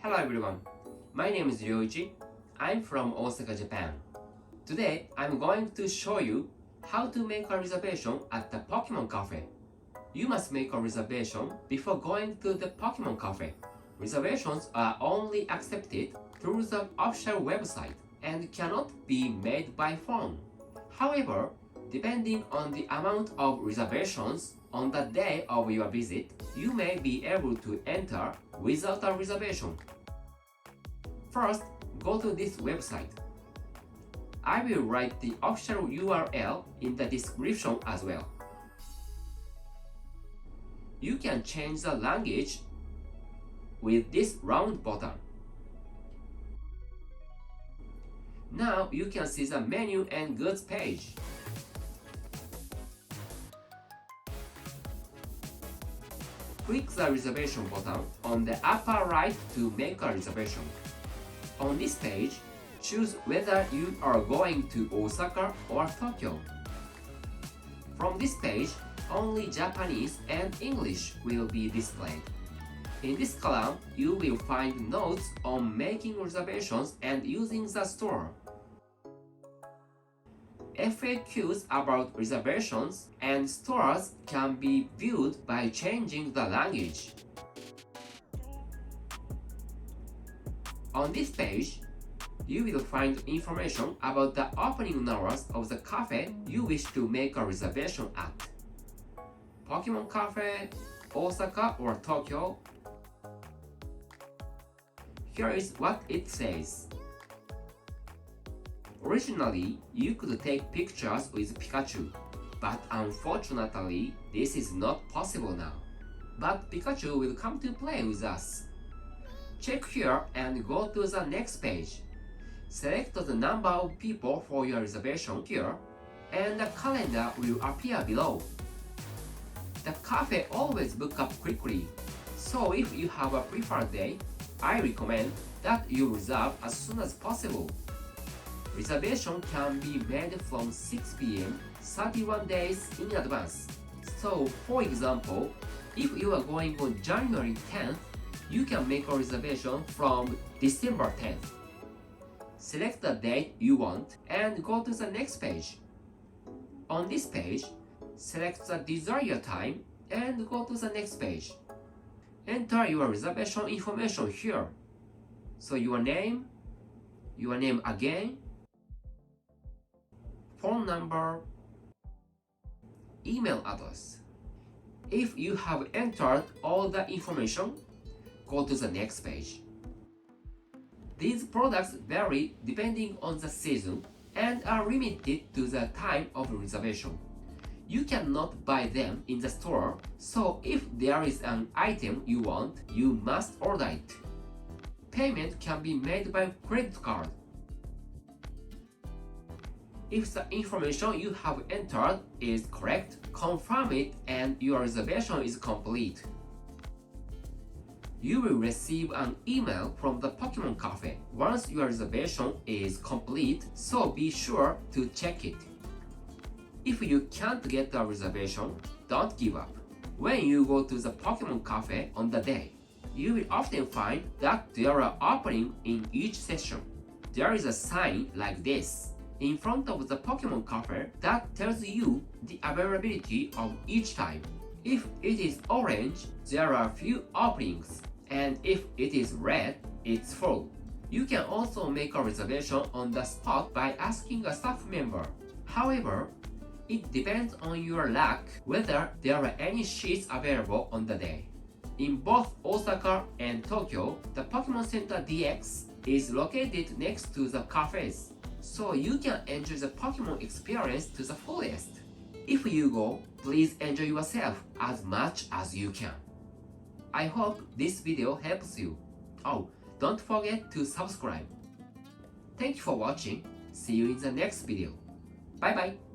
Hello everyone, my name is Ryoichi. I'm from Osaka, Japan. Today, I'm going to show you how to make a reservation at the Pokémon Cafe. You must make a reservation before going to the Pokémon Cafe. Reservations are only accepted through the official website and cannot be made by phone. However, depending on the amount of reservations on the day of your visit, you may be able to enter without a reservation. First, go to this website. I will write the official URL in the description as well. You can change the language with this round button. Now you can see the menu and goods page. Click the reservation button on the upper right to make a reservation. On this page, choose whether you are going to Osaka or Tokyo. From this page, only Japanese and English will be displayed. In this column, you will find notes on making reservations and using the store. FAQs about reservations and stores can be viewed by changing the language. On this page, you will find information about the opening hours of the cafe you wish to make a reservation at. Pokémon Cafe, Osaka or Tokyo. Here is what it says. Originally, you could take pictures with Pikachu, but unfortunately, this is not possible now. But Pikachu will come to play with us. Check here and go to the next page. Select the number of people for your reservation here, and the calendar will appear below. The cafe always book up quickly, so if you have a preferred day, I recommend that you reserve as soon as possible. Reservation can be made from 6 p.m. 31 days in advance. So, for example, if you are going on January 10th, you can make a reservation from December 10th. Select the date you want and go to the next page. On this page, select the desired time and go to the next page. Enter your reservation information here. So your name again, phone number, email address. If you have entered all the information, go to the next page. These products vary depending on the season and are limited to the time of reservation. You cannot buy them in the store, so if there is an item you want, you must order it. Payment can be made by credit card. If the information you have entered is correct, confirm it and your reservation is complete. You will receive an email from the Pokémon Cafe once your reservation is complete, so be sure to check it. If you can't get a reservation, don't give up. When you go to the Pokémon Cafe on the day, you will often find that there are openings in each session. There is a sign like this in front of the Pokémon Cafe that tells you the availability of each time. If it is orange, there are few openings, and if it is red, it's full. You can also make a reservation on the spot by asking a staff member. However, it depends on your luck whether there are any seats available on the day. In both Osaka and Tokyo, the Pokémon Center DX is located next to the cafes, so you can enjoy the Pokémon experience to the fullest. If you go, please enjoy yourself as much as you can. I hope this video helps you. Oh, don't forget to subscribe. Thank you for watching. See you in the next video. Bye bye.